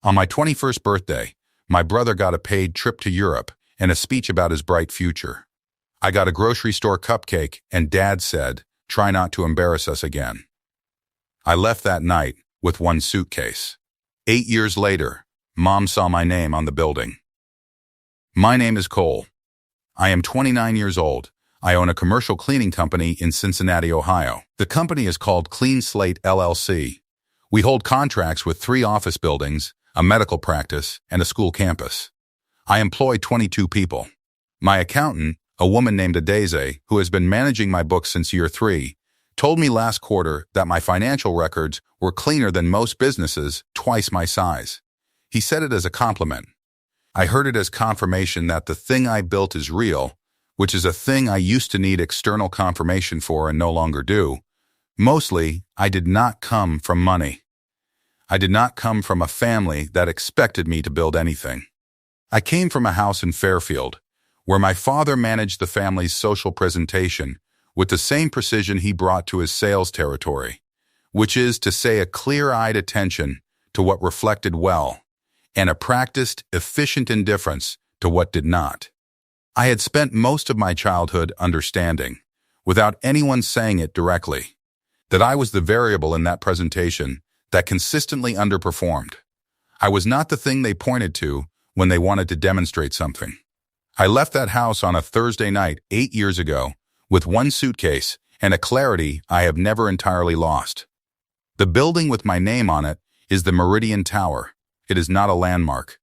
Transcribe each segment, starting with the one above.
On my 21st birthday, my brother got a paid trip to Europe and a speech about his bright future. I got a grocery store cupcake, and Dad said, "Try not to embarrass us again." I left that night with one suitcase. 8 years later, Mom saw my name on the building. My name is Cole. I am 29 years old. I own a commercial cleaning company in Cincinnati, Ohio. The company is called Clean Slate LLC. We hold contracts with 3 office buildings, a medical practice, and a school campus. I employ 22 people. My accountant, a woman named Adeze, who has been managing my books since year 3, told me last quarter that my financial records were cleaner than most businesses, twice my size. He said it as a compliment. I heard it as confirmation that the thing I built is real, which is a thing I used to need external confirmation for and no longer do. Mostly, I did not come from money. I did not come from a family that expected me to build anything. I came from a house in Fairfield, where my father managed the family's social presentation with the same precision he brought to his sales territory, which is to say a clear-eyed attention to what reflected well, and a practiced, efficient indifference to what did not. I had spent most of my childhood understanding, without anyone saying it directly, that I was the variable in that presentation that consistently underperformed. I was not the thing they pointed to when they wanted to demonstrate something. I left that house on a Thursday night 8 years ago with one suitcase and a clarity I have never entirely lost. The building with my name on it is the Meridian Tower. It is not a landmark.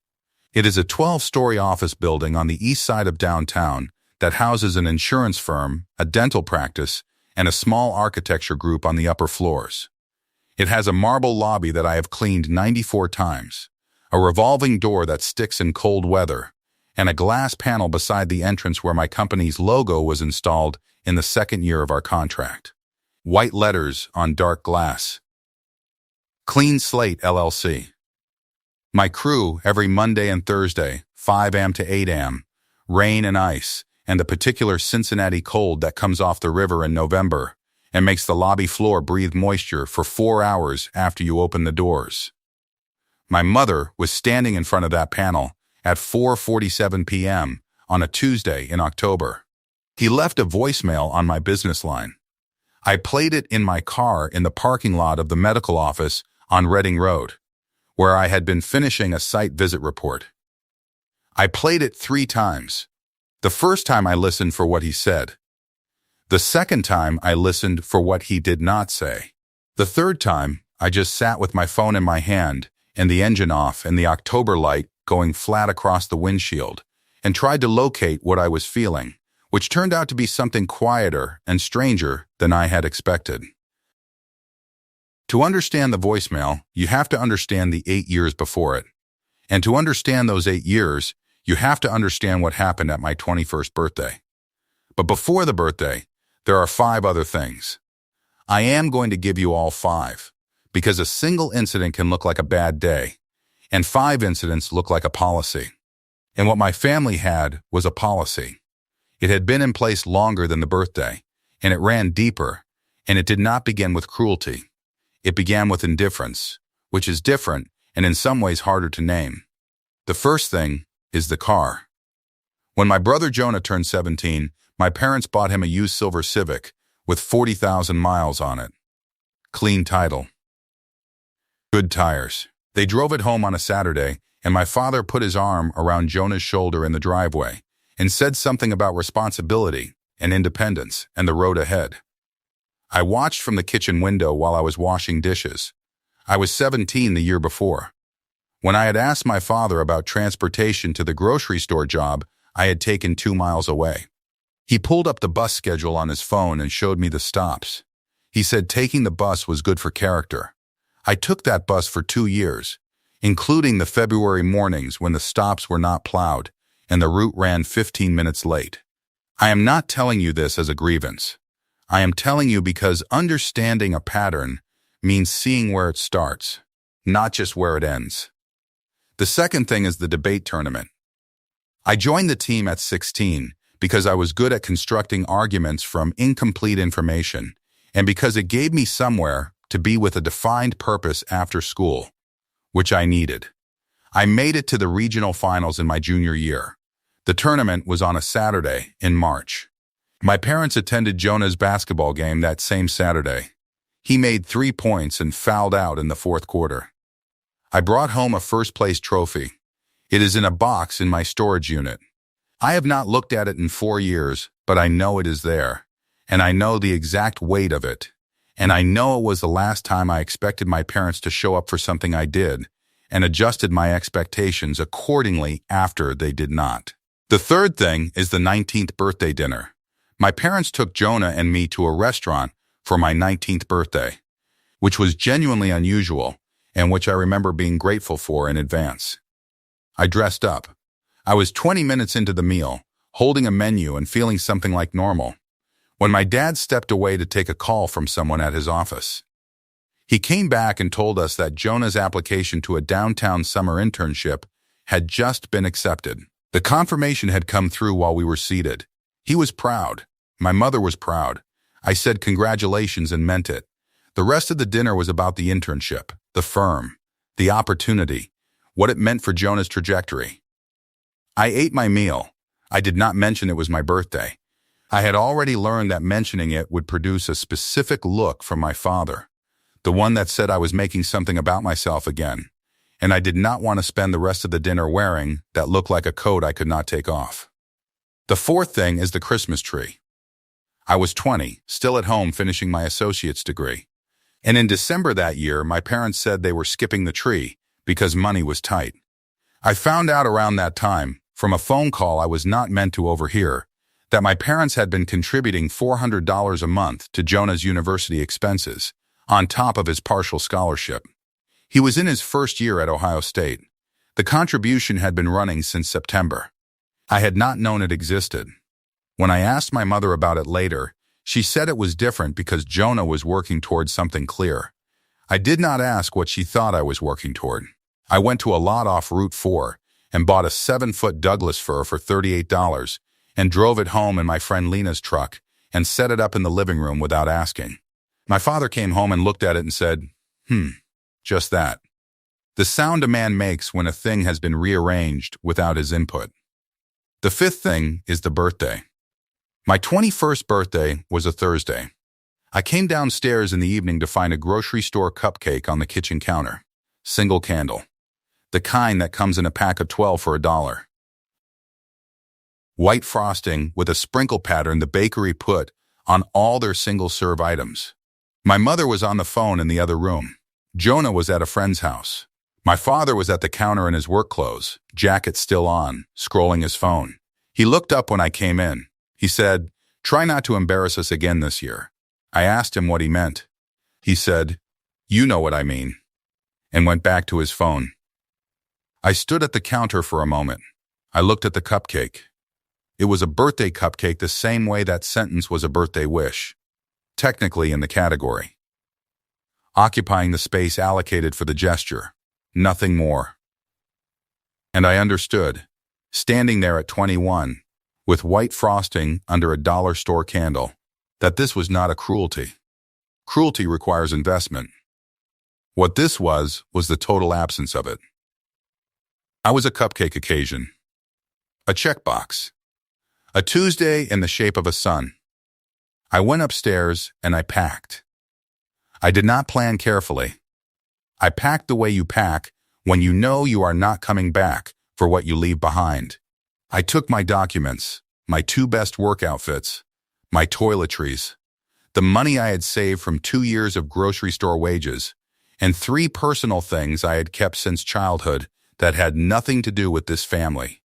It is a 12-story office building on the east side of downtown that houses an insurance firm, a dental practice, and a small architecture group on the upper floors. It has a marble lobby that I have cleaned 94 times, a revolving door that sticks in cold weather, and a glass panel beside the entrance where my company's logo was installed in the 2nd year of our contract. White letters on dark glass. Clean Slate LLC. My crew every Monday and Thursday, 5 a.m. to 8 a.m., rain and ice, and the particular Cincinnati cold that comes off the river in November and makes the lobby floor breathe moisture for 4 hours after you open the doors. My mother was standing in front of that panel at 4:47 p.m. on a Tuesday in October. He left a voicemail on my business line. I played it in my car in the parking lot of the medical office on Reading Road, where I had been finishing a site visit report. I played it 3 times. The first time I listened for what he said. The second time I listened for what he did not say. The third time, I just sat with my phone in my hand and the engine off and the October light going flat across the windshield and tried to locate what I was feeling, which turned out to be something quieter and stranger than I had expected. To understand the voicemail, you have to understand the 8 years before it. And to understand those 8 years, you have to understand what happened at my 21st birthday. But before the birthday, there are 5 other things. I am going to give you all 5, because a single incident can look like a bad day, and 5 incidents look like a policy. And what my family had was a policy. It had been in place longer than the birthday, and it ran deeper, and it did not begin with cruelty. It began with indifference, which is different and in some ways harder to name. The first thing is the car. When my brother Jonah turned 17, my parents bought him a used silver Civic with 40,000 miles on it. Clean title. Good tires. They drove it home on a Saturday, and my father put his arm around Jonah's shoulder in the driveway and said something about responsibility and independence and the road ahead. I watched from the kitchen window while I was washing dishes. I was 17 the year before. When I had asked my father about transportation to the grocery store job I had taken 2 miles away. He pulled up the bus schedule on his phone and showed me the stops. He said taking the bus was good for character. I took that bus for 2 years, including the February mornings when the stops were not plowed and the route ran 15 minutes late. I am not telling you this as a grievance. I am telling you because understanding a pattern means seeing where it starts, not just where it ends. The second thing is the debate tournament. I joined the team at 16 because I was good at constructing arguments from incomplete information and because it gave me somewhere to be with a defined purpose after school, which I needed. I made it to the regional finals in my junior year. The tournament was on a Saturday in March. My parents attended Jonah's basketball game that same Saturday. He made 3 points and fouled out in the fourth quarter. I brought home a first-place trophy. It is in a box in my storage unit. I have not looked at it in 4 years, but I know it is there. And I know the exact weight of it. And I know it was the last time I expected my parents to show up for something I did, and adjusted my expectations accordingly after they did not. The third thing is the 19th birthday dinner. My parents took Jonah and me to a restaurant for my 19th birthday, which was genuinely unusual and which I remember being grateful for in advance. I dressed up. I was 20 minutes into the meal, holding a menu and feeling something like normal, when my dad stepped away to take a call from someone at his office. He came back and told us that Jonah's application to a downtown summer internship had just been accepted. The confirmation had come through while we were seated. He was proud. My mother was proud. I said congratulations and meant it. The rest of the dinner was about the internship, the firm, the opportunity, what it meant for Jonah's trajectory. I ate my meal. I did not mention it was my birthday. I had already learned that mentioning it would produce a specific look from my father, the one that said I was making something about myself again, and I did not want to spend the rest of the dinner wearing that looked like a coat I could not take off. The fourth thing is the Christmas tree. I was 20, still at home finishing my associate's degree. And in December that year, my parents said they were skipping the tree because money was tight. I found out around that time, from a phone call I was not meant to overhear, that my parents had been contributing $400 a month to Jonah's university expenses, on top of his partial scholarship. He was in his first year at Ohio State. The contribution had been running since September. I had not known it existed. When I asked my mother about it later, she said it was different because Jonah was working towards something clear. I did not ask what she thought I was working toward. I went to a lot off Route 4 and bought a 7-foot Douglas fir for $38 and drove it home in my friend Lena's truck and set it up in the living room without asking. My father came home and looked at it and said, just that. The sound a man makes when a thing has been rearranged without his input. The fifth thing is the birthday. My 21st birthday was a Thursday. I came downstairs in the evening to find a grocery store cupcake on the kitchen counter. Single candle. The kind that comes in a pack of 12 for $1. White frosting with a sprinkle pattern the bakery put on all their single-serve items. My mother was on the phone in the other room. Jonah was at a friend's house. My father was at the counter in his work clothes, jacket still on, scrolling his phone. He looked up when I came in. He said, "Try not to embarrass us again this year." I asked him what he meant. He said, "You know what I mean," and went back to his phone. I stood at the counter for a moment. I looked at the cupcake. It was a birthday cupcake the same way that sentence was a birthday wish, technically in the category, occupying the space allocated for the gesture, nothing more. And I understood, standing there at 21, with white frosting under a dollar store candle, that this was not a cruelty. Cruelty requires investment. What this was the total absence of it. I was a cupcake occasion, a checkbox, a Tuesday in the shape of a sun. I went upstairs and I packed. I did not plan carefully. I packed the way you pack when you know you are not coming back for what you leave behind. I took my documents, my 2 best work outfits, my toiletries, the money I had saved from 2 years of grocery store wages, and 3 personal things I had kept since childhood that had nothing to do with this family,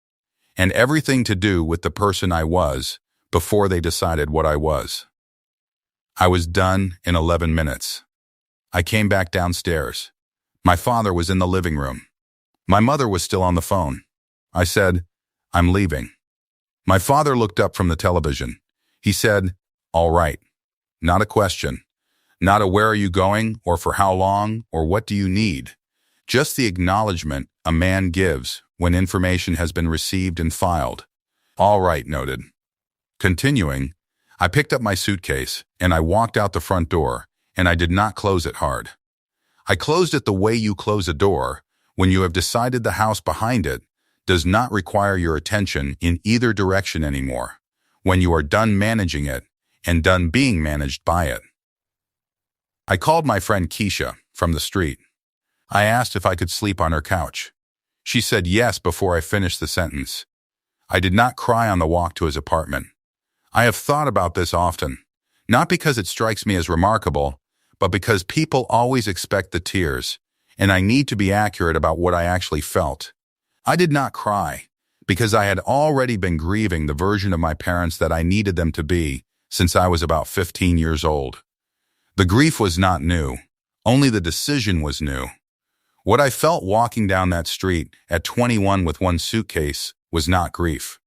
and everything to do with the person I was before they decided what I was. I was done in 11 minutes. I came back downstairs. My father was in the living room. My mother was still on the phone. I said, "I'm leaving." My father looked up from the television. He said, "All right." Not a question. Not a "where are you going" or "for how long" or "what do you need." Just the acknowledgement a man gives when information has been received and filed. "All right," noted. Continuing, I picked up my suitcase and I walked out the front door, and I did not close it hard. I closed it the way you close a door, when you have decided the house behind it does not require your attention in either direction anymore, when you are done managing it and done being managed by it. I called my friend Keisha from the street. I asked if I could sleep on her couch. She said yes before I finished the sentence. I did not cry on the walk to his apartment. I have thought about this often, not because it strikes me as remarkable, but because people always expect the tears, and I need to be accurate about what I actually felt. I did not cry, because I had already been grieving the version of my parents that I needed them to be since I was about 15 years old. The grief was not new, only the decision was new. What I felt walking down that street at 21 with one suitcase was not grief.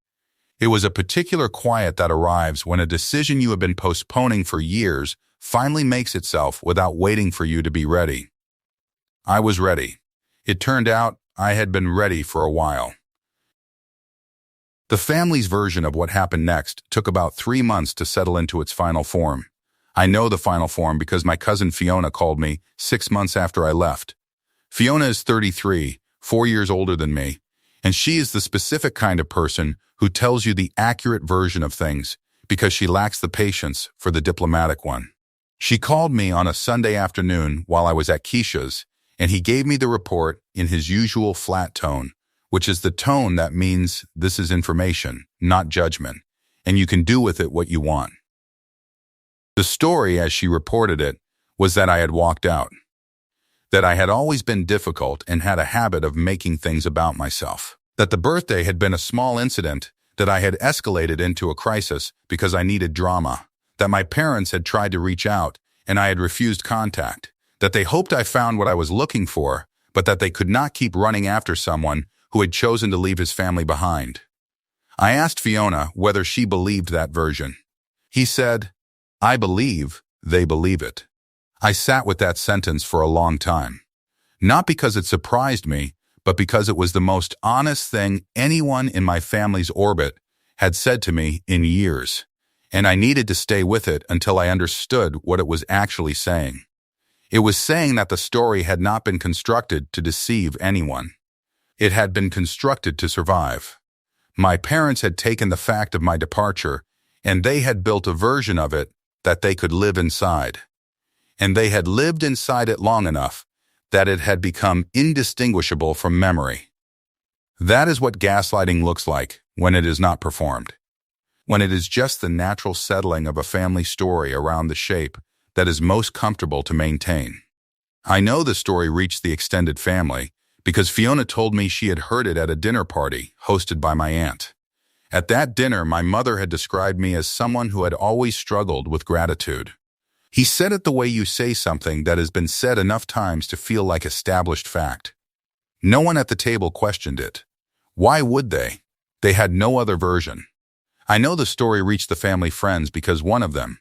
It was a particular quiet that arrives when a decision you have been postponing for years finally makes itself without waiting for you to be ready. I was ready. It turned out I had been ready for a while. The family's version of what happened next took about 3 months to settle into its final form. I know the final form because my cousin Fiona called me 6 months after I left. Fiona is 33, 4 years older than me, and she is the specific kind of person who tells you the accurate version of things because she lacks the patience for the diplomatic one. She called me on a Sunday afternoon while I was at Keisha's, and he gave me the report in his usual flat tone, which is the tone that means this is information, not judgment, and you can do with it what you want. The story, as she reported it, was that I had walked out, that I had always been difficult and had a habit of making things about myself, that the birthday had been a small incident, that I had escalated into a crisis because I needed drama, that my parents had tried to reach out and I had refused contact, that they hoped I found what I was looking for, but that they could not keep running after someone who had chosen to leave his family behind. I asked Fiona whether she believed that version. He said, "I believe they believe it." I sat with that sentence for a long time, not because it surprised me, but because it was the most honest thing anyone in my family's orbit had said to me in years, and I needed to stay with it until I understood what it was actually saying. It was saying that the story had not been constructed to deceive anyone. It had been constructed to survive. My parents had taken the fact of my departure, and they had built a version of it that they could live inside. And they had lived inside it long enough that it had become indistinguishable from memory. That is what gaslighting looks like when it is not performed, when it is just the natural settling of a family story around the shape that is most comfortable to maintain. I know the story reached the extended family because Fiona told me she had heard it at a dinner party hosted by my aunt. At that dinner, my mother had described me as someone who had always struggled with gratitude. He said it the way you say something that has been said enough times to feel like established fact. No one at the table questioned it. Why would they? They had no other version. I know the story reached the family friends because one of them,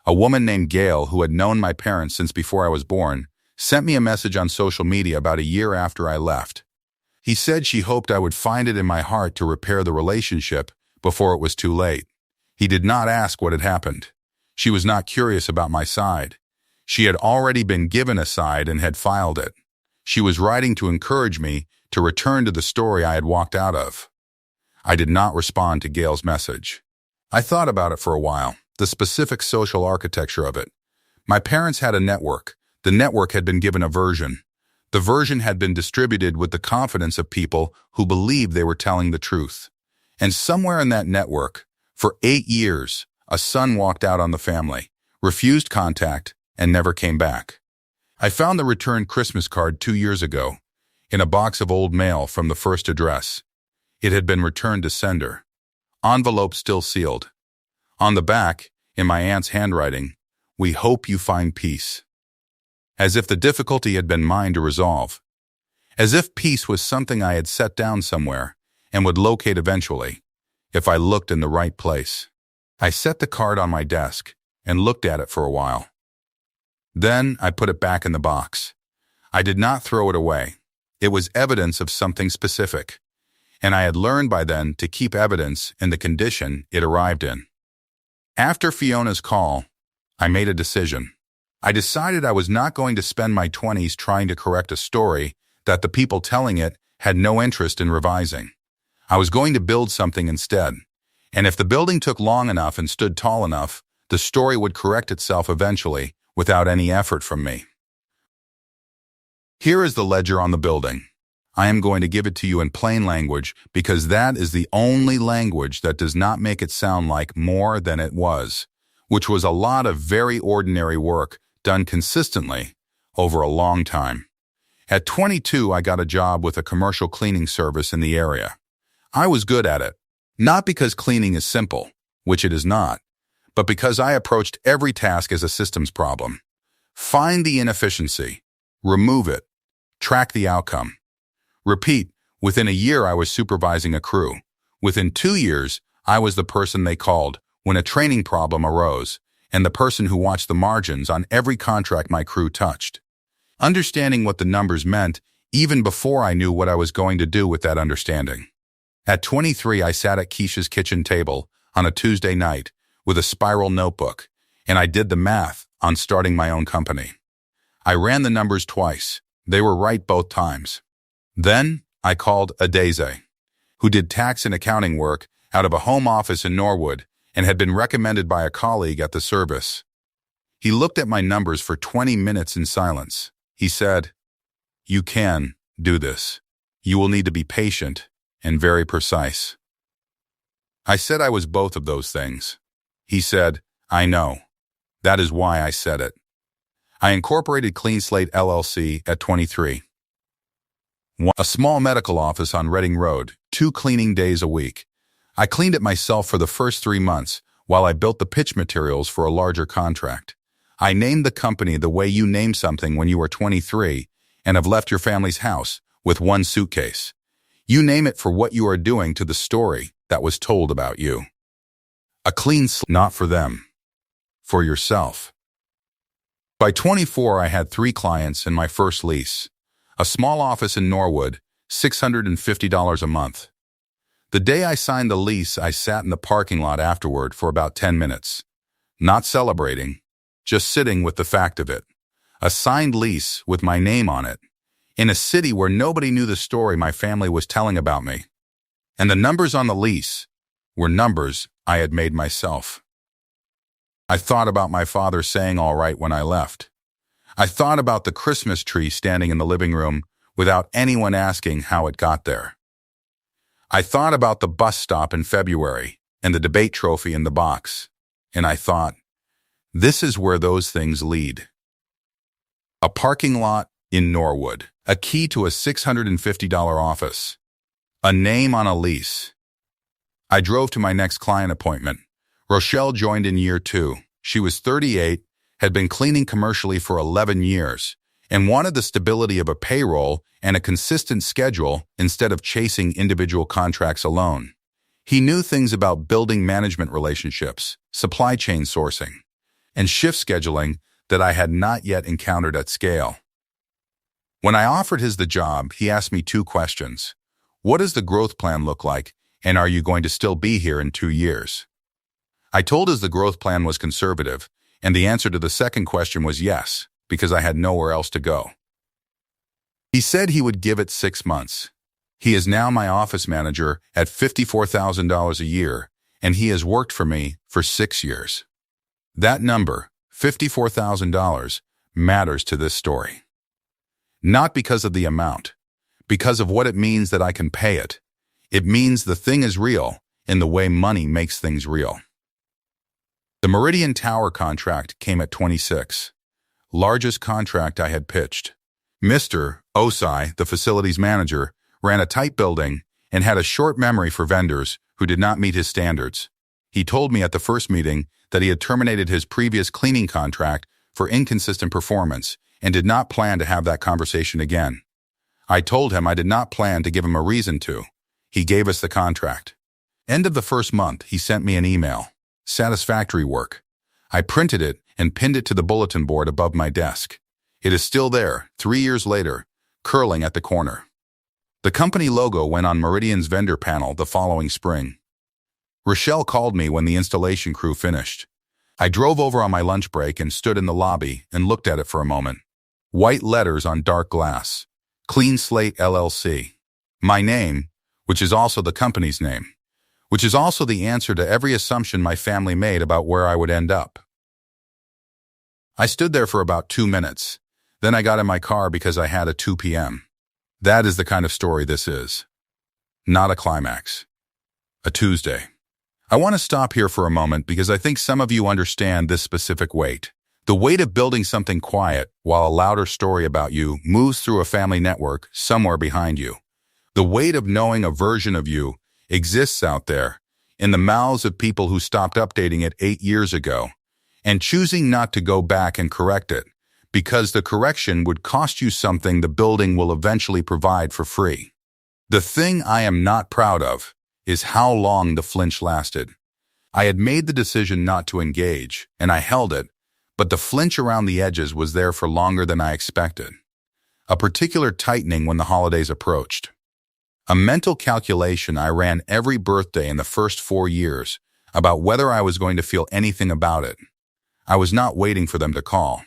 a woman named Gail who had known my parents since before I was born, sent me a message on social media about a year after I left. He said she hoped I would find it in my heart to repair the relationship before it was too late. He did not ask what had happened. She was not curious about my side. She had already been given a side and had filed it. She was writing to encourage me to return to the story I had walked out of. I did not respond to Gail's message. I thought about it for a while, the specific social architecture of it. My parents had a network. The network had been given a version. The version had been distributed with the confidence of people who believed they were telling the truth. And somewhere in that network, for 8 years, a son walked out on the family, refused contact, and never came back. I found the returned Christmas card 2 years ago, in a box of old mail from the first address. It had been returned to sender. Envelope still sealed. On the back, in my aunt's handwriting, "We hope you find peace." As if the difficulty had been mine to resolve. As if peace was something I had set down somewhere and would locate eventually, if I looked in the right place. I set the card on my desk and looked at it for a while. Then I put it back in the box. I did not throw it away. It was evidence of something specific, and I had learned by then to keep evidence in the condition it arrived in. After Fiona's call, I made a decision. I decided I was not going to spend my 20s trying to correct a story that the people telling it had no interest in revising. I was going to build something instead, and if the building took long enough and stood tall enough, the story would correct itself eventually without any effort from me. Here is the ledger on the building. I am going to give it to you in plain language because that is the only language that does not make it sound like more than it was, which was a lot of very ordinary work done consistently over a long time. At 22, I got a job with a commercial cleaning service in the area. I was good at it, not because cleaning is simple, which it is not, but because I approached every task as a systems problem. Find the inefficiency, remove it, track the outcome. Repeat, within a year I was supervising a crew. Within 2 years, I was the person they called when a training problem arose, and the person who watched the margins on every contract my crew touched. Understanding what the numbers meant even before I knew what I was going to do with that understanding. At 23, I sat at Keisha's kitchen table on a Tuesday night with a spiral notebook, and I did the math on starting my own company. I ran the numbers twice. They were right both times. Then I called Adeze, who did tax and accounting work out of a home office in Norwood and had been recommended by a colleague at the service. He looked at my numbers for 20 minutes in silence. He said, "You can do this. You will need to be patient and very precise." I said I was both of those things. He said, "I know. That is why I said it." I incorporated Clean Slate LLC at 23. A small medical office on Reading Road, 2 cleaning days a week. I cleaned it myself for the first 3 months while I built the pitch materials for a larger contract. I named the company the way you name something when you are 23 and have left your family's house with 1 suitcase. You name it for what you are doing to the story that was told about you. A clean slate, not for them, for yourself. By 24, I had 3 clients and my first lease. A small office in Norwood, $650 a month. The day I signed the lease, I sat in the parking lot afterward for about 10 minutes. Not celebrating, just sitting with the fact of it. A signed lease with my name on it, in a city where nobody knew the story my family was telling about me. And the numbers on the lease were numbers I had made myself. I thought about my father saying all right when I left. I thought about the Christmas tree standing in the living room without anyone asking how it got there. I thought about the bus stop in February and the debate trophy in the box, and I thought, this is where those things lead. A parking lot in Norwood, a key to a $650 office, a name on a lease. I drove to my next client appointment. Rochelle joined in year 2. She was 38, had been cleaning commercially for 11 years, and wanted the stability of a payroll and a consistent schedule instead of chasing individual contracts alone. He knew things about building management relationships, supply chain sourcing, and shift scheduling that I had not yet encountered at scale. When I offered his the job, he asked me 2 questions. What does the growth plan look like, and are you going to still be here in 2 years? I told him the growth plan was conservative, and the answer to the second question was yes, because I had nowhere else to go. He said he would give it 6 months. He is now my office manager at $54,000 a year, and he has worked for me for 6 years. That number, $54,000, matters to this story. Not because of the amount, because of what it means that I can pay it. It means the thing is real in the way money makes things real. The Meridian Tower contract came at 26, largest contract I had pitched. Mr. Osai, the facilities manager, ran a tight building and had a short memory for vendors who did not meet his standards. He told me at the first meeting that he had terminated his previous cleaning contract for inconsistent performance and did not plan to have that conversation again. I told him I did not plan to give him a reason to. He gave us the contract. End of the first month, he sent me an email. Satisfactory work. I printed it and pinned it to the bulletin board above my desk. It is still there, 3 years later, curling at the corner. The company logo went on Meridian's vendor panel the following spring. Rochelle called me when the installation crew finished. I drove over on my lunch break and stood in the lobby and looked at it for a moment. White letters on dark glass. Clean Slate LLC. My name, which is also the company's name, which is also the answer to every assumption my family made about where I would end up. I stood there for about 2 minutes. Then I got in my car because I had a 2 p.m. That is the kind of story this is. Not a climax. A Tuesday. I want to stop here for a moment because I think some of you understand this specific weight. The weight of building something quiet while a louder story about you moves through a family network somewhere behind you. The weight of knowing a version of you exists out there in the mouths of people who stopped updating it 8 years ago and choosing not to go back and correct it because the correction would cost you something the building will eventually provide for free. The thing I am not proud of is how long the flinch lasted. I had made the decision not to engage, and I held it, but the flinch around the edges was there for longer than I expected. A particular tightening when the holidays approached. A mental calculation I ran every birthday in the first 4 years about whether I was going to feel anything about it. I was not waiting for them to call.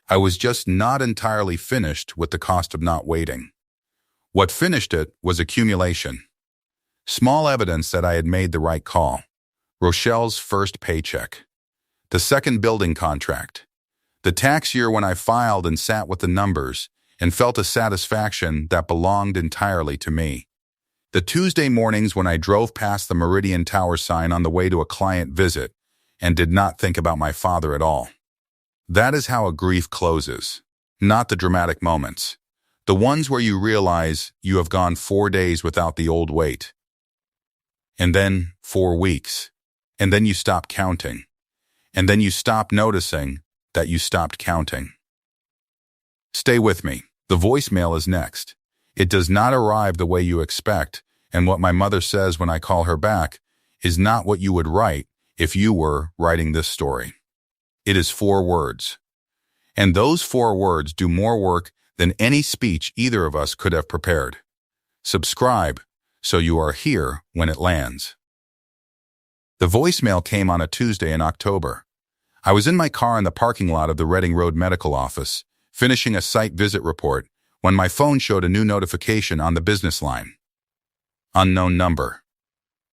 I was just not entirely finished with the cost of not waiting. What finished it was accumulation. Small evidence that I had made the right call. Rochelle's first paycheck. The second building contract. The tax year when I filed and sat with the numbers and felt a satisfaction that belonged entirely to me. The Tuesday mornings when I drove past the Meridian Tower sign on the way to a client visit and did not think about my father at all. That is how a grief closes, not the dramatic moments. The ones where you realize you have gone 4 days without the old weight. And then 4 weeks. And then you stop counting. And then you stop noticing that you stopped counting. Stay with me. The voicemail is next. It does not arrive the way you expect, and what my mother says when I call her back is not what you would write if you were writing this story. It is 4 words. And those 4 words do more work than any speech either of us could have prepared. Subscribe so you are here when it lands. The voicemail came on a Tuesday in October. I was in my car in the parking lot of the Reading Road Medical Office, finishing a site visit report, when my phone showed a new notification on the business line. Unknown number.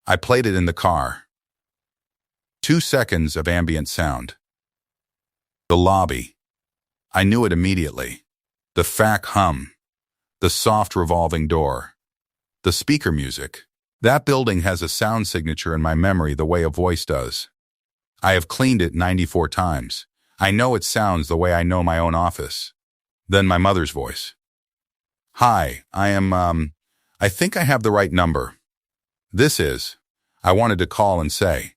I played it in the car. 2 seconds of ambient sound. The lobby. I knew it immediately. The fac hum. The soft revolving door. The speaker music. That building has a sound signature in my memory the way a voice does. I have cleaned it 94 times. I know it sounds the way I know my own office. Then my mother's voice. Hi, I think I have the right number. This is, I wanted to call and say.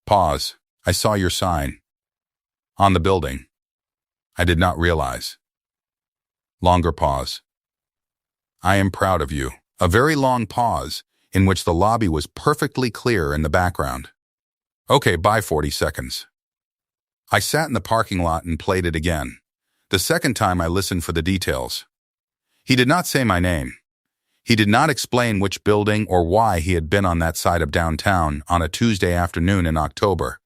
Pause, I saw your sign. On the building. I did not realize. Longer pause. I am proud of you. A very long pause, in which the lobby was perfectly clear in the background. Okay, bye 40 seconds. I sat in the parking lot and played it again. The second time I listened for the details. He did not say my name. He did not explain which building or why he had been on that side of downtown on a Tuesday afternoon in October.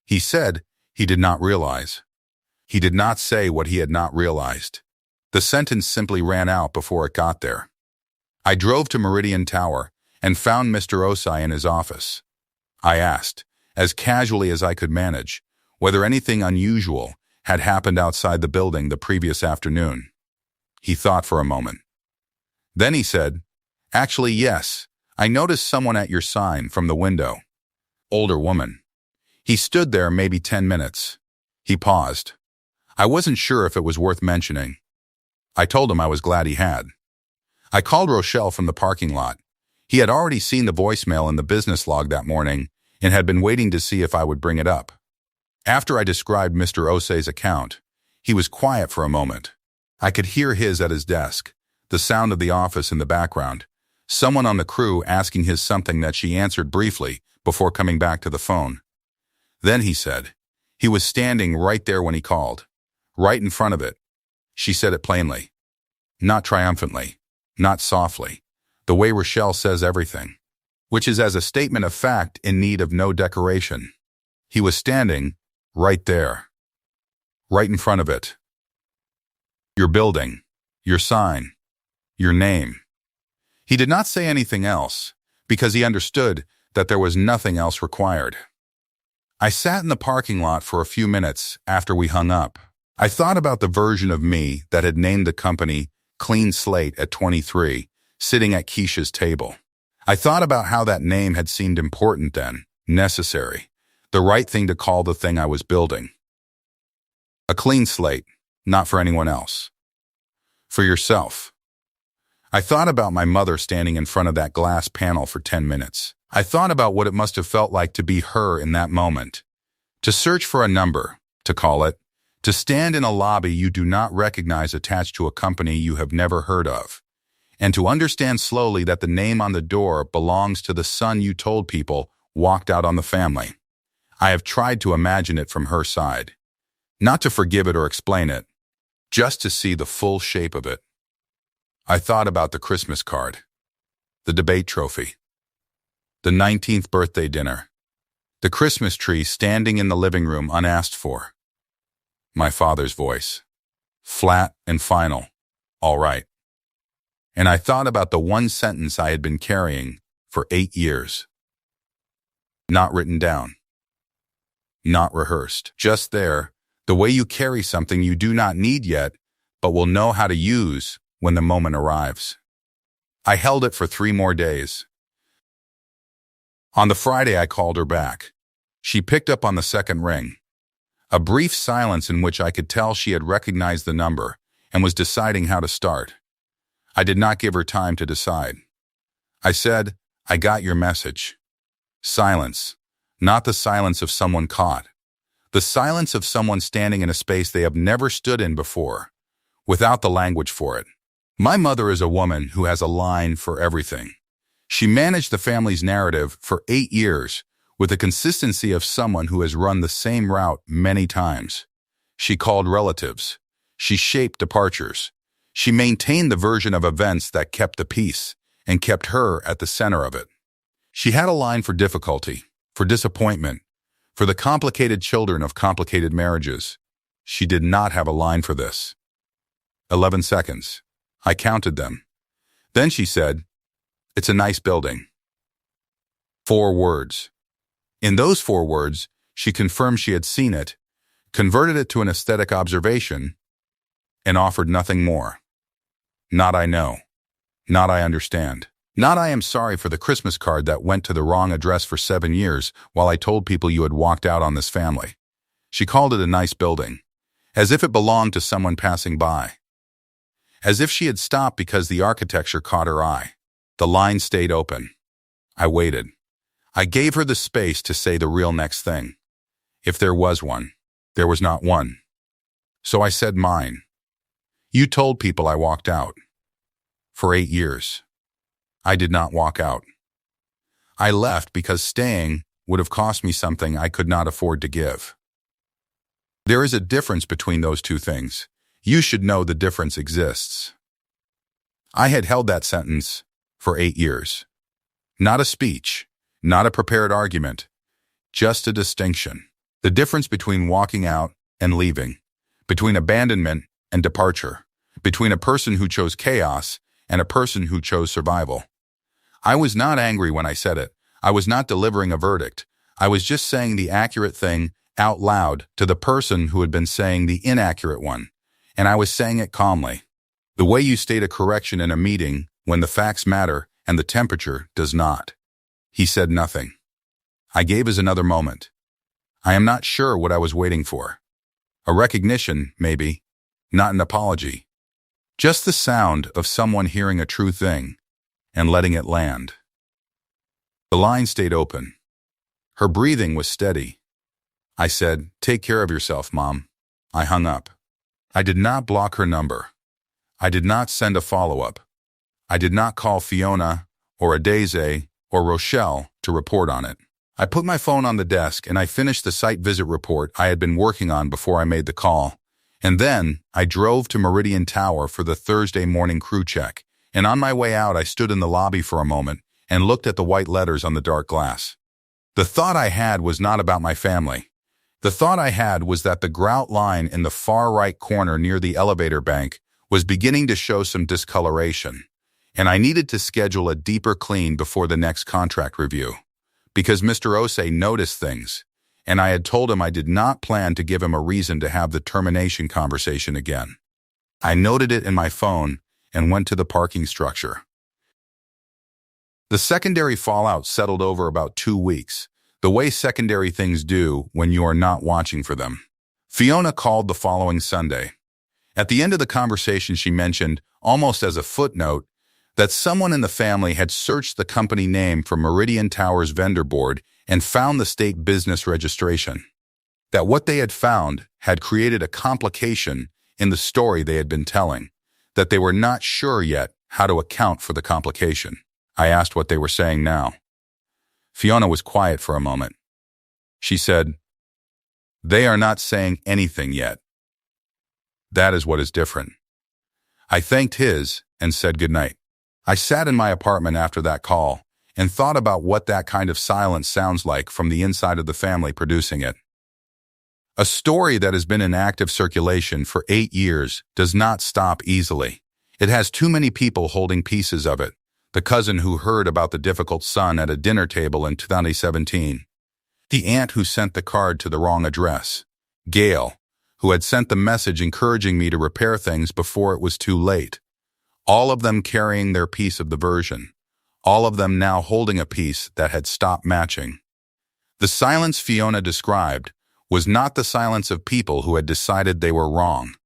He said he did not realize. He did not say what he had not realized. The sentence simply ran out before it got there. I drove to Meridian Tower and found Mr. Osai in his office. I asked, as casually as I could manage, whether anything unusual had happened outside the building the previous afternoon. He thought for a moment. Then he said, Actually, yes, I noticed someone at your sign from the window. Older woman. He stood there maybe 10 minutes. He paused. I wasn't sure if it was worth mentioning. I told him I was glad he had. I called Rochelle from the parking lot. He had already seen the voicemail in the business log that morning and had been waiting to see if I would bring it up. After I described Mr. Osei's account, he was quiet for a moment. I could hear his at his desk, the sound of the office in the background, someone on the crew asking his something that she answered briefly before coming back to the phone. Then he said, he was standing right there when he called, right in front of it. She said it plainly, not triumphantly, not softly, the way Rochelle says everything, which is as a statement of fact in need of no decoration. He was standing right there, right in front of it. Your building, your sign, Your name. He did not say anything else, because he understood that there was nothing else required. I sat in the parking lot for a few minutes after we hung up. I thought about the version of me that had named the company Clean Slate at 23, sitting at Keisha's table. I thought about how that name had seemed important then, necessary, the right thing to call the thing I was building. A clean slate, not for anyone else. For yourself. I thought about my mother standing in front of that glass panel for 10 minutes. I thought about what it must have felt like to be her in that moment. To search for a number, to call it, to stand in a lobby you do not recognize attached to a company you have never heard of, and to understand slowly that the name on the door belongs to the son you told people walked out on the family. I have tried to imagine it from her side. Not to forgive it or explain it, just to see the full shape of it. I thought about the Christmas card, the debate trophy, the 19th birthday dinner, the Christmas tree standing in the living room unasked for. My father's voice, flat and final, all right. And I thought about the one sentence I had been carrying for 8 years. Not written down. Not rehearsed. Just there, the way you carry something you do not need yet, but will know how to use when the moment arrives. I held it for 3 more days. On the Friday, I called her back. She picked up on the second ring. A brief silence in which I could tell she had recognized the number and was deciding how to start. I did not give her time to decide. I said, I got your message. Silence, not the silence of someone caught. The silence of someone standing in a space they have never stood in before, without the language for it. My mother is a woman who has a line for everything. She managed the family's narrative for 8 years with the consistency of someone who has run the same route many times. She called relatives. She shaped departures. She maintained the version of events that kept the peace and kept her at the center of it. She had a line for difficulty, for disappointment, for the complicated children of complicated marriages. She did not have a line for this. 11 seconds. I counted them. Then she said, "It's a nice building." 4 words. In those 4 words, she confirmed she had seen it, converted it to an aesthetic observation, and offered nothing more. Not I know. Not I understand. Not I am sorry for the Christmas card that went to the wrong address for 7 years while I told people you had walked out on this family. She called it a nice building, as if it belonged to someone passing by. As if she had stopped because the architecture caught her eye. The line stayed open. I waited. I gave her the space to say the real next thing. If there was one, there was not one. So I said mine. You told people I walked out. For 8 years. I did not walk out. I left because staying would have cost me something I could not afford to give. There is a difference between those two things. You should know the difference exists. I had held that sentence for 8 years. Not a speech, not a prepared argument, just a distinction. The difference between walking out and leaving, between abandonment and departure, between a person who chose chaos and a person who chose survival. I was not angry when I said it. I was not delivering a verdict. I was just saying the accurate thing out loud to the person who had been saying the inaccurate one, and I was saying it calmly. The way you state a correction in a meeting when the facts matter and the temperature does not. He said nothing. I gave us another moment. I am not sure what I was waiting for. A recognition, maybe, not an apology. Just the sound of someone hearing a true thing and letting it land. The line stayed open. Her breathing was steady. I said, "Take care of yourself, Mom." I hung up. I did not block her number. I did not send a follow-up. I did not call Fiona or Adeze or Rochelle to report on it. I put my phone on the desk and I finished the site visit report I had been working on before I made the call. And then I drove to Meridian Tower for the Thursday morning crew check. And on my way out, I stood in the lobby for a moment and looked at the white letters on the dark glass. The thought I had was not about my family. The thought I had was that the grout line in the far right corner near the elevator bank was beginning to show some discoloration, and I needed to schedule a deeper clean before the next contract review, because Mr. Osei noticed things, and I had told him I did not plan to give him a reason to have the termination conversation again. I noted it in my phone and went to the parking structure. The secondary fallout settled over about 2 weeks, the way secondary things do when you are not watching for them. Fiona called the following Sunday. At the end of the conversation, she mentioned, almost as a footnote, that someone in the family had searched the company name for Meridian Tower's vendor board and found the state business registration. That what they had found had created a complication in the story they had been telling, that they were not sure yet how to account for the complication. I asked what they were saying now. Fiona was quiet for a moment. She said, "They are not saying anything yet. That is what is different." I thanked his and said goodnight. I sat in my apartment after that call and thought about what that kind of silence sounds like from the inside of the family producing it. A story that has been in active circulation for 8 years does not stop easily. It has too many people holding pieces of it. The cousin who heard about the difficult son at a dinner table in 2017. The aunt who sent the card to the wrong address. Gail, who had sent the message encouraging me to repair things before it was too late. All of them carrying their piece of the version. All of them now holding a piece that had stopped matching. The silence Fiona described was not the silence of people who had decided they were wrong.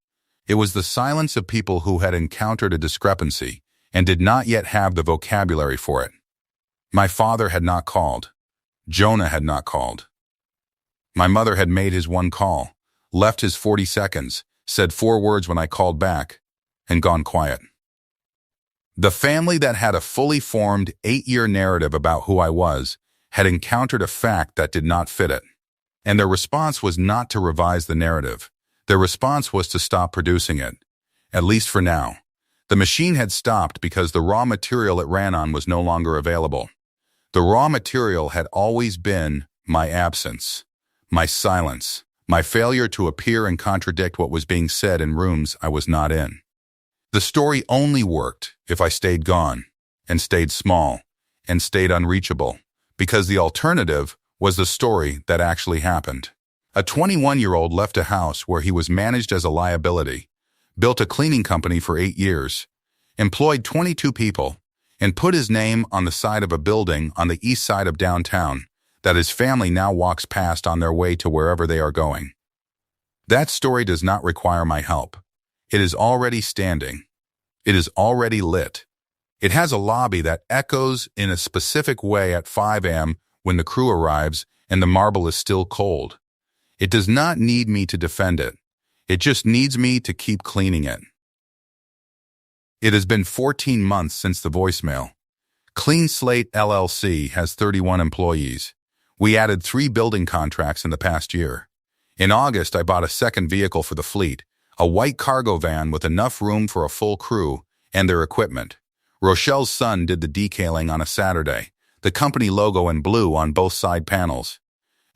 It was the silence of people who had encountered a discrepancy and did not yet have the vocabulary for it. My father had not called. Jonah had not called. My mother had made his one call, left his 40 seconds, said 4 words when I called back, and gone quiet. The family that had a fully formed 8-year narrative about who I was had encountered a fact that did not fit it. And their response was not to revise the narrative. Their response was to stop producing it, at least for now. The machine had stopped because the raw material it ran on was no longer available. The raw material had always been my absence, my silence, my failure to appear and contradict what was being said in rooms I was not in. The story only worked if I stayed gone, and stayed small, and stayed unreachable, because the alternative was the story that actually happened. A 21-year-old left a house where he was managed as a liability, built a cleaning company for 8 years, employed 22 people, and put his name on the side of a building on the east side of downtown that his family now walks past on their way to wherever they are going. That story does not require my help. It is already standing. It is already lit. It has a lobby that echoes in a specific way at 5 a.m. when the crew arrives and the marble is still cold. It does not need me to defend it. It just needs me to keep cleaning it. It has been 14 months since the voicemail. Clean Slate LLC has 31 employees. We added 3 building contracts in the past year. In August, I bought a second vehicle for the fleet, a white cargo van with enough room for a full crew and their equipment. Rochelle's son did the decaling on a Saturday, the company logo in blue on both side panels,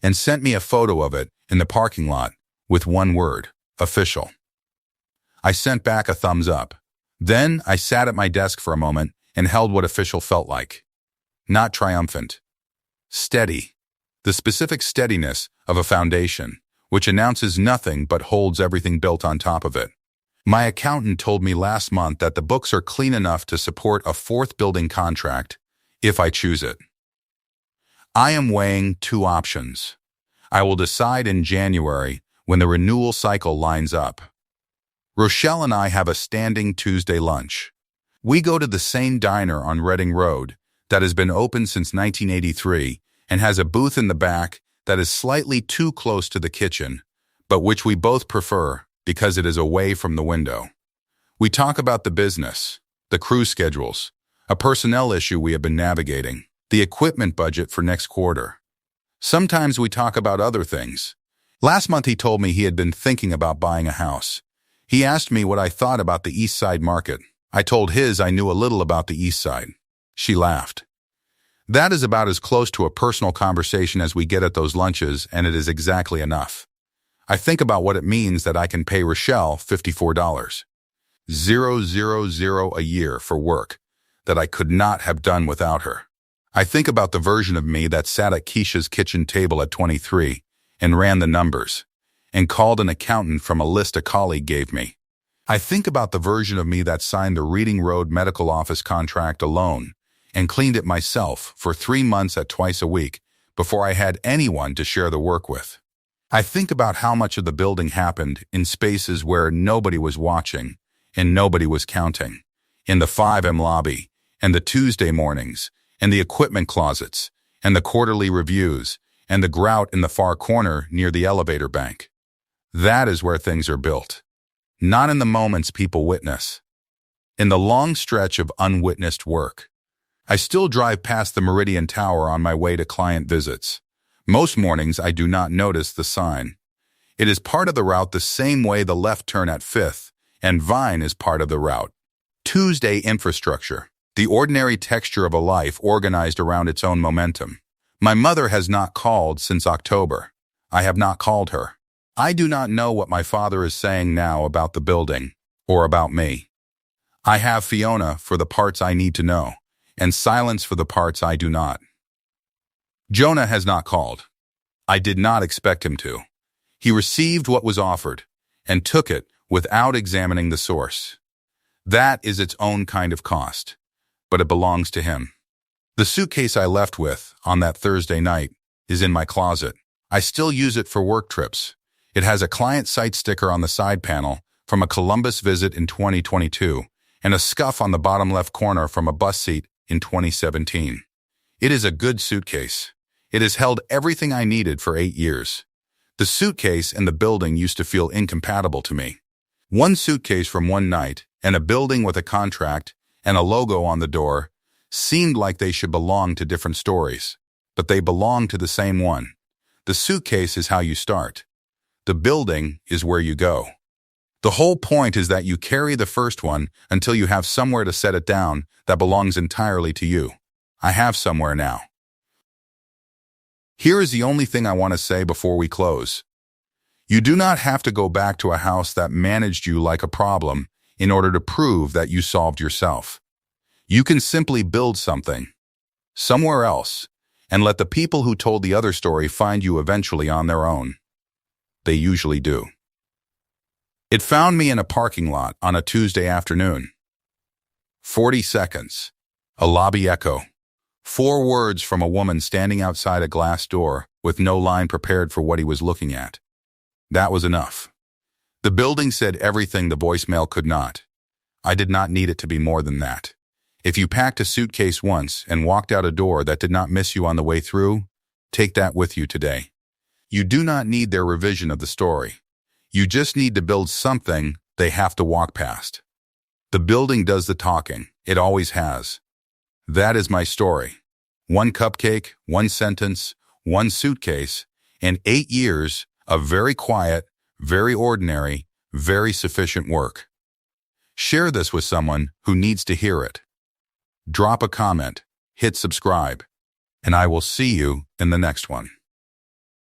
and sent me a photo of it in the parking lot with one word. Official. I sent back a thumbs up. Then I sat at my desk for a moment and held what official felt like. Not triumphant. Steady. The specific steadiness of a foundation, which announces nothing but holds everything built on top of it. My accountant told me last month that the books are clean enough to support a 4th building contract, if I choose it. I am weighing 2 options. I will decide in January when the renewal cycle lines up. Rochelle and I have a standing Tuesday lunch. We go to the same diner on Reading Road that has been open since 1983 and has a booth in the back that is slightly too close to the kitchen, but which we both prefer because it is away from the window. We talk about the business, the crew schedules, a personnel issue we have been navigating, the equipment budget for next quarter. Sometimes we talk about other things. Last month he told me he had been thinking about buying a house. He asked me what I thought about the East Side market. I told his I knew a little about the East Side. She laughed. That is about as close to a personal conversation as we get at those lunches, and it is exactly enough. I think about what it means that I can pay Rochelle $54. $000 a year for work that I could not have done without her. I think about the version of me that sat at Keisha's kitchen table at 23 and ran the numbers and called an accountant from a list a colleague gave me. I think about the version of me that signed the Reading Road medical office contract alone and cleaned it myself for 3 months at twice a week before I had anyone to share the work with. I think about how much of the building happened in spaces where nobody was watching and nobody was counting, in the 5M lobby, and the Tuesday mornings, and the equipment closets, and the quarterly reviews, and the grout in the far corner near the elevator bank. That is where things are built. Not in the moments people witness. In the long stretch of unwitnessed work. I still drive past the Meridian Tower on my way to client visits. Most mornings I do not notice the sign. It is part of the route the same way the left turn at 5th and Vine is part of the route. Tuesday infrastructure. The ordinary texture of a life organized around its own momentum. My mother has not called since October. I have not called her. I do not know what my father is saying now about the building or about me. I have Fiona for the parts I need to know and silence for the parts I do not. Jonah has not called. I did not expect him to. He received what was offered and took it without examining the source. That is its own kind of cost, but it belongs to him. The suitcase I left with on that Thursday night is in my closet. I still use it for work trips. It has a client site sticker on the side panel from a Columbus visit in 2022 and a scuff on the bottom left corner from a bus seat in 2017. It is a good suitcase. It has held everything I needed for 8 years. The suitcase and the building used to feel incompatible to me. One suitcase from one night and a building with a contract and a logo on the door seemed like they should belong to different stories, but they belong to the same one. The suitcase is how you start. The building is where you go. The whole point is that you carry the first one until you have somewhere to set it down that belongs entirely to you. I have somewhere now. Here is the only thing I want to say before we close. You do not have to go back to a house that managed you like a problem in order to prove that you solved yourself. You can simply build something, somewhere else, and let the people who told the other story find you eventually on their own. They usually do. It found me in a parking lot on a Tuesday afternoon. 40 seconds. A lobby echo. 4 words from a woman standing outside a glass door with no line prepared for what he was looking at. That was enough. The building said everything the voicemail could not. I did not need it to be more than that. If you packed a suitcase once and walked out a door that did not miss you on the way through, take that with you today. You do not need their revision of the story. You just need to build something they have to walk past. The building does the talking. It always has. That is my story. 1 cupcake, 1 sentence, 1 suitcase, and 8 years of very quiet, very ordinary, very sufficient work. Share this with someone who needs to hear it. Drop a comment, hit subscribe, and I will see you in the next one.